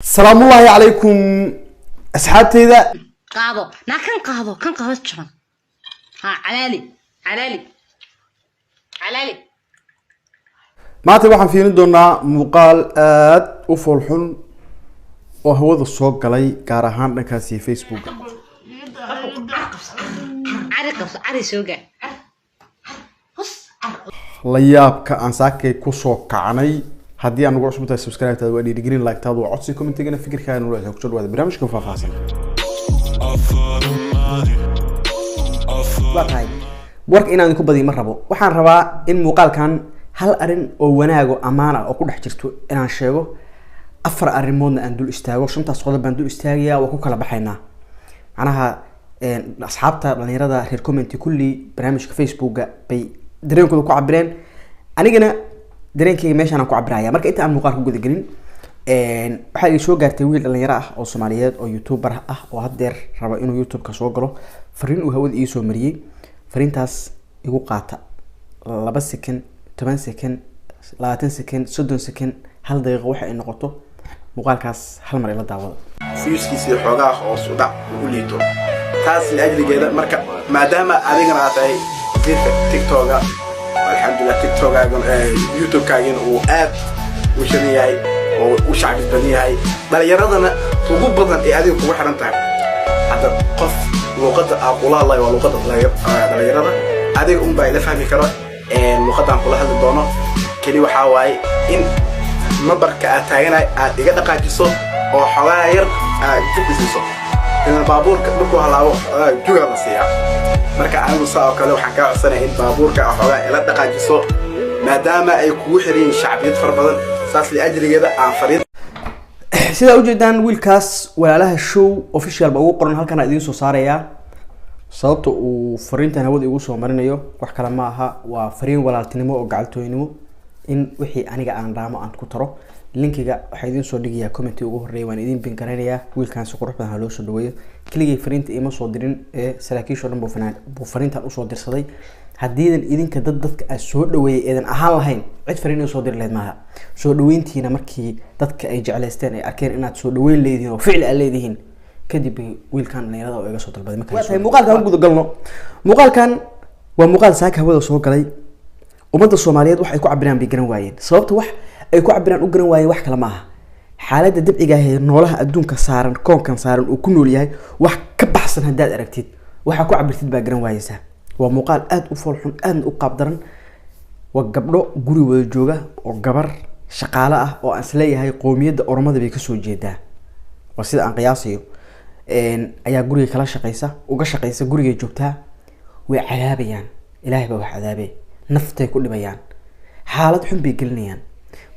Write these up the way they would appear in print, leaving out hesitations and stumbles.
السلام الله عليكم أصحابتي ذا قاضو نا كان قاضو جبان ها علالي ما تبغى حن فينا دونا مقال وفرحون وهو ذا الصوت قلي كارهان نكاسي فيسبوك عري سوقا لياب كأن ساكي كوسو كعني هدي أنا قرص متى سبسكرايب تدو أدي جرين لايك تدو عطسي كومنت جنا فكر كان ولا تكتب هذا برنامج كوفا فاصل. وقاي ورك إن أنا كوبدي مرة وحن ربا إن مقال كان هل أرن أو وناجو أمانة أو كل حجرتو إن شيء أفر أرمون أندول استاجو شمت أصقل بندول استاجيا وكوكلا بحينا أنا أصحابتا لأن يردا هالكومنت كلي برنامج كفيسبوك بي درين كلو كعبرين أنا جنا dareenkayga meeshaan aan ku cabraya marka inta aan muuqaal ku guda gelin waxa ay soo gaartay wiil dhalinyaro ah oo Soomaaliyeed oo YouTuber ah oo haddeer raba inuu YouTube ka soo galo fariin uu hawada ii soo mariyay fariintaas igu qaata 2 second 10 second 20 second 30 second hal daqiiqo waxa ay noqoto muuqaalkaas hal mar ila daawado fiiskiisa xoogaa hoos u dhac u liito taas la ajligeeda marka maadaama adigana aad tahay TikTok الحمد لله تيك توك يوتيوب كاين وآب وشنياي وشعب الدنياي بل يردنا توجب بدن إعادة وحنا نتعب هذا قف لغة أقول الله ولغة بل يردنا هذه باي لفهم كرا لغة أقول هذا الدونا كلي وحواي إن ما بركة أتاعنا إجا قاعديسو أو حواير جبسيسو إن البابور كبكو هلا جوا مسيا marka aan soo kale waxaan ka codsanahay in baabuurka xogaa ila dhaqaajiso maadaama ay ku xireen shacbiyad far badan saas li ajrigeeda aan fariid sida u jeedaan wiilkaas walaalaha show official ba ugu qoran halkan idin soo saaraya sababta uu fariintan hawada igu soo marinayo wax kale ma aha waa fariin walaaltinimo oo gacaltooynimo in wixii aniga aan raamo aan ku taro linkiga waxa idin soo dhigayaa comment ugu horeeyay waan idin bin garanayaa wiilkan si qurux badan loo soo dhaweeyo kaliya fariinta ima soo dirin ee saraakiisha dhan buu fariintan u soo dirsaday hadiidan idinka dadka ay soo dhaweeyay eedan ahaan lahayn cid fariin soo dir leed maaha soo dhaweyntiina markii dadka ay jecleysteen ay arkeen inaad soo dhaweyn leedihiin oo ficil aad leedihiin kadib wiilkan dhalinyarada oo iga soo dalbaday markaa muuqaalkan guud galno muuqaalkan waa muuqaal saaka hawada soo galay ummadda Soomaaliyeed wax ay ku cabiraan bay garan waayeen sababta wax ay ku cabiraan u garan waayeen wax kale maaha xaaladda dabciga ah ee noolaha adduunka saaran koonkan saaran uu ku nool yahay wax ka baxsan hadaad aragtid waxa ku cabirtid baa garan waayaysa waa muuqaal aad u foolxun aad u qaab daran waa gabdho guri wada jooga oo gabar shaqaale ah oo aan isleeyahay qoomiyadda oromada bay ka soo jeedaa waa sida aan qiyaasayo ayaa guriga kala shaqeysa uga shaqeysa guriga joogtaa way cadaabayaan ilaahay baa wax cadaabay naftay ku dhibayaan xaalad xun bay gelinayaan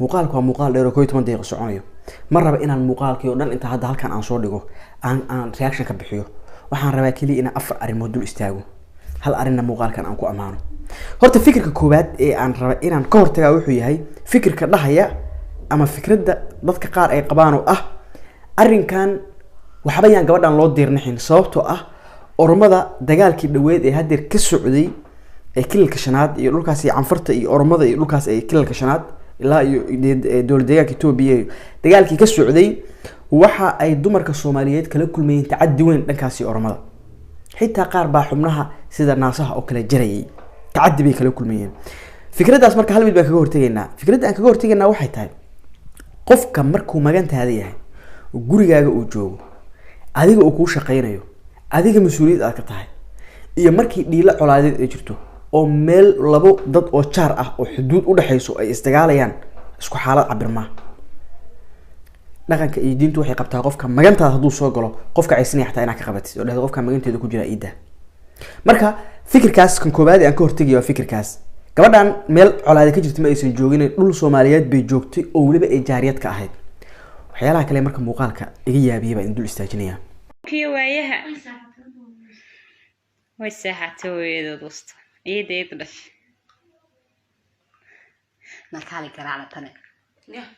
muuqaalku waa muuqaal dheer oo 12 daqiiqo soconayo ma raba inaan muuqaalkii oo dhan inta hadda halkan aan soo dhigo aan reaction ka bixiyo waxaan rabaa kaliya inaan afar arrimood dul istaago hal arrinna muuqaalkan aan ku amaano horta fikirka koowaad ee aan raba inaan ka hortagaa wuxuu yahay fikirka dhahaya ama fikradda dadka qaar ay qabaan oo ah arrinkan waxba yaan gabadhan loo diirnaxin sababtoo ah oromada dagaalkii dhaweed ee haddeer ka socday ee kilalka shanaad iyo dhulkaas iyo canfarta iyo oromada iyo dhulkaas ay kilalka shanaad ilaa iyo dowladdeegaanka Itoobiya dagaalkii ka socday waxa ay dumarka Soomaaliyeed kala kulmayeen tacaddi weyn dhankaas oromada xitaa qaar baa xubnaha sida naasaha oo kala jarayay tacaddi bay kala kulmayeen fikradaas marka hal mid baan kaga hortageynaa fikradda aan kaga hortageynaa waxay tahay qofka markuu magantaada yahay gurigaaga uu joogo adiga uu ku shaqeynayo adiga mas'uuliyad aad ka tahay iyo markii dhiilo colaadeed ay jirto oo meel labo dad oo jaar ah oo xuduud u dhaxayso ay isdagaalayaan isku xaalad cabirma dhaqanka iyo diintu waxay qabtaa qofka magantaada haduu soo galo qofka aysan xataa inaa ka qabatid oo dhahdo qofka maganteeda ku jira iida marka fikirkaas kan koobaad aan ka hortagay waa fikirkaas gabadhan meel colaade ka jirtay ma aysan joogin dhul Soomaaliyeed bay joogtay oo waliba ay jaariyad ka ahayd waxyaalaha kale marka muuqaalka iga yaabiyay baan dul istaajinaya kiyo waayaha way saaxatay weedo dosto إيه ده نكالي كرعنا تاني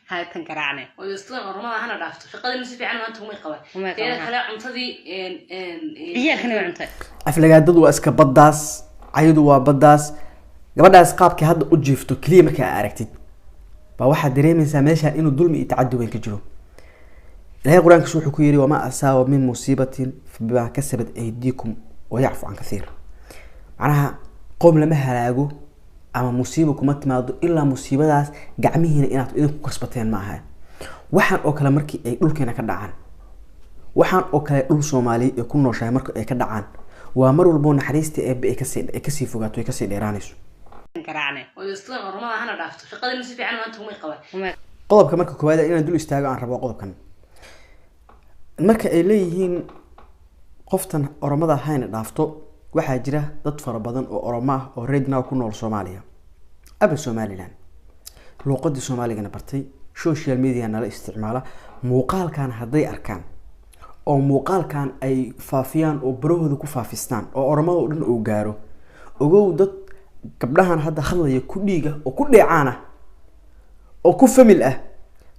هاي تنكرعنا ويستلم رمضان هنا دافته شقادي مسيفي عنه أنتم ما يقبل كذا خلا عمتدي إيه كنا عمتد أفلقاد waa iska badaas ayadu waa badaas gabadhaas qaabkii hadda u jiifto kaliya markaa aragtid ba waxa dareemaysaa meesha inuu dulmi iyo tacaddi weyn ka jiro إلهي قرآن كسوح كيري وما أصاب من مصيبة فبما كسبت أيديكم ويعفو عن كثير معناها قوم لما هلاقوا أما مصيبة كما تماضوا إلا مصيبة داس قعميهن إناتو إذن كسبتين معها waxaan oo kale markii ay dhulkeena ka dhacaan waxaan oo kale dhul Soomaali ee ku nooshahay markii ay ka dhacaan waa mar walba naxariista ee ka sii fogaato ee ka sii dheeraanayso garaacne oo islaan ormada hana dhaafto shaqada si fiican maanta uma qabaan qodobka marka koowaad inaan dul istaago aan rabo qodobkan marka ay leeyihiin qoftan oromada hayna dhaafto waxaa jira dad fara badan oo oromo ah oo reedna ku nool Soomaaliya aba Somaliland luqadii Soomaaliga bartay social media nala isticmaala muuqaalkan haday arkaan oo muuqaalkan ay faafiyaan oo barahooda ku faafistaan oo oromada oo dhan uu gaaro ogow dad gabdhahan hadda hadlaya ku dhiiga oo ku dheecaana oo ku famil ah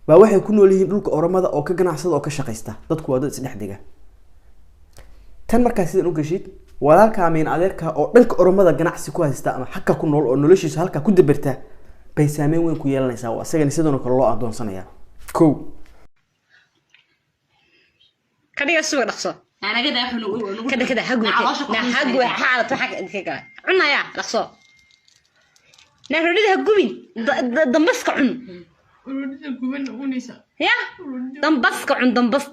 baa waxay ku nool yihiin dhulka oromada oo ka ganacsada oo ka shaqeysta dadku waa dad isdhexdiga tan markaa sidaan u gashid walaalka amiin adeerka oo dhanka oromada ganacsi ku haysta ama xaqka ku nool oo noloshiisa halka ku dabarta bay saameyn weyn ku yeelanaysaa oo asagana sidoo kale loo adoonsanaya ko kadiga suuq dhaqso anaga daaxnu kada hagu xaalad waxa ka kala cunaya dhaqso naarudida hagubin dambaska cun ya dambaska cun dambas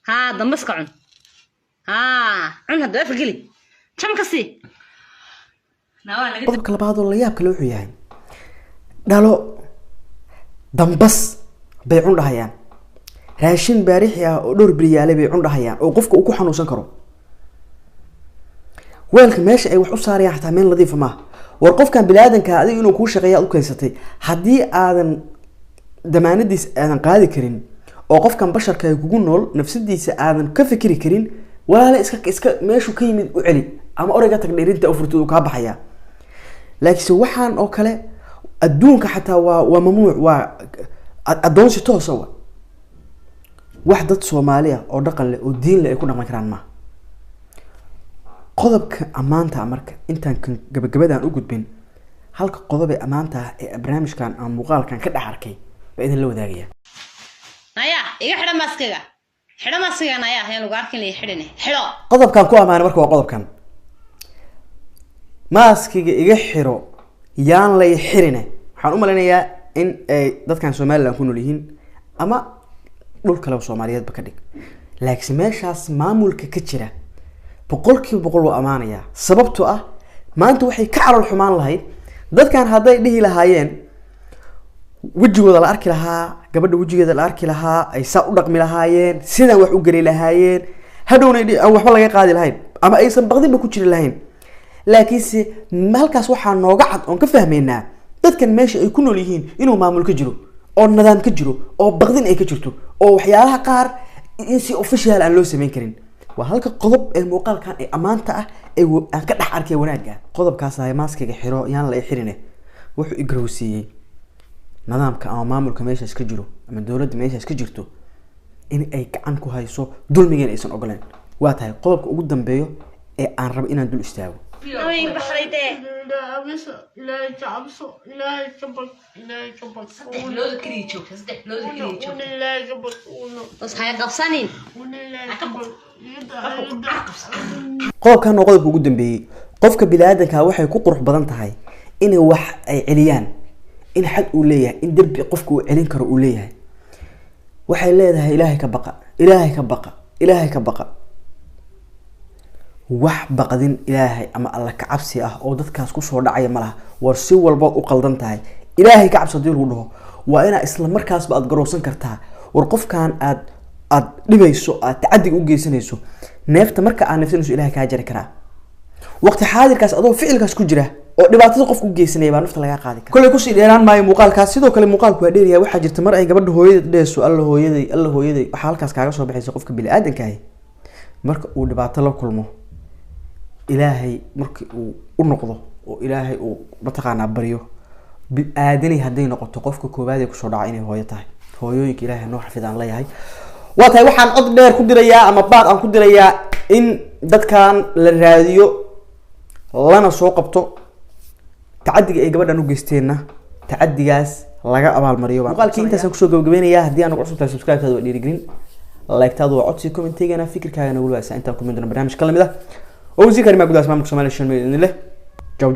ha dambaska cun ha cun hada afgeli jam kasi qodobka labaad oo la yaab kale wuxuu yahay dhalo dambas bay cun dhahayaan raashin baarixi ah oo dhowr bilyaale bay cun dhahayaan oo qofka uu ku xanuunsan karo weelka meesha ay wax u saarayaan xataa meel nadiif ma war qofkan bilaadanka adiga inuu ku shaqeeyo u keensatay hadii aadan damaanadiis aadan qaadi karin oo qofkan basharka ay kugu nool nafsadiisa aadan ka fikiri karin walaal iska meeshu ka yimid u celi ama orayga tag dheerinta u furtay uu ka baxaya laakiin waxaan oo kale adduunka xataa waa mamnuuc waa adoonsi toos ah wax dad Soomaali ah oo dhaqan leh oo diin leh ay ku dhaqan karaan ma qodobka amaanta marka intaan gabagabadaan u gudbin halka qodob ee amaanta ee barnaamijkan aan muuqaalkan ka dhaxarkay baa idin la wadaagaya naya iga xidha maskiga naya ayaan ugu arkin la xidhine xidho qodobkan ku amaana marka waa qodobkan maskiga iga xiro yaan la xirine waxaan u maleynayaa in ay dadkan Soomaaliland ku nool yihiin ama dhul kale oo Soomaaliyeed ba ka dhig laakiin meeshaas maamulka ka jira boqolkiiba waa amaanaya sababtoo ah maanta waxay ka carool xumaan lahayd dadkan haday dhihi lahaayeen wajigooda la arki lahaa gabadha wajigeeda la arki lahaa ay saa u dhaqmi lahaayeen sidaan wax u gali lahaayeen hadhowna waxba laga qaadi lahayn ama aysan baqdinba ku jiri lahayn laakiinse halkaas waxaa nooga cad oon ka fahmaynaa dadkan meesha ay ku nool yihiin inuu maamul ka jiro oo nidaam ka jiro oo baqdin ay ka jirto oo waxyaalaha qaar in si official aan loo sameyn karin waa halka qodob ee muuqaalkan ee amaanta ah ee aan ka dhax arkay wanaaga qodobkaas ay maskiga xiro yaan la xirine wuxuu igrowsiiyay nidaamka ama maamulka meeshaas ka jiro ama dawladda meeshaas ka jirto in ay gacan ku hayso dulmigeena aysan ogoleen waa tahay qodobka ugu dambeeyo ee aan rabo inaan dul istaago ay baxrayde لا تعبسوا لا كبر لا كبر لود كريتشو لود كريتشو لا كبر bas hay qabsanin لا كبر qodobkan oo qodobka ugu dambeeyay qofka bilaadanka waxay ku qurux badan tahay in wax ay celiyaan in xad uu leeyahay in darbi qofku uu celin karo uu leeyahay waxay leedahay ilaahay ka baqa ilaahay ka baqa ilaahay ka baqa wax baqdin ilaahay ama alla ka cabsi ah oo dadkaas ku soo dhacay malaha war si walba u qaldan tahay ilaahay ka cabsi diil uu dhaho waa ina isla markaas baad garowsan kartaa war qofkan aad dhibayso aad tacaddi u geysanayso neefta marka aan neefsanayso ilaahay ka jari karaa waqti xaadirkaas adoo ficilkaas ku jira oo dhibaatada qofku u geysanaya baa nafta laga qaadi karaa kulay ku sii dheeraan maayo muuqaalkaas sidoo kale muuqaalku waa dheeriyaa waxa jirta mar ay gabadha hooyada dheeso alla hooyaday waxa halkaas kaaga soo baxaysa qofka bini aadanka ah marka uu dhibaato la kulmo ilaahay markii uu u noqdo oo ilaahay uu mataqaanaa bariyo aadani haday noqoto qofka koobaad ee ku soo dhacay inay hooyo tahay hooyooyinka ilaahay noo xafidaan leeyahay waa tahay waxaan cod dheer ku dirayaa ama baaq aan ku dirayaa in dadkan la raadiyo lana soo qabto tacadiga ay gabadhan u geysteenna tacadigaas laga abaalmariyo muuqaalkii intaasaan kusoo gabagabeynayaa haddii aan ugu cusubtahay subscribe-taada waa dhiirigelin like-taadu waa codsi commentigana fikirkaagana weliba intaan ku mid doona barnaamij ka lamid ah oo wasiir karimaa gudahaas maamulka Soomaaliya shan meeyo idin leh jaw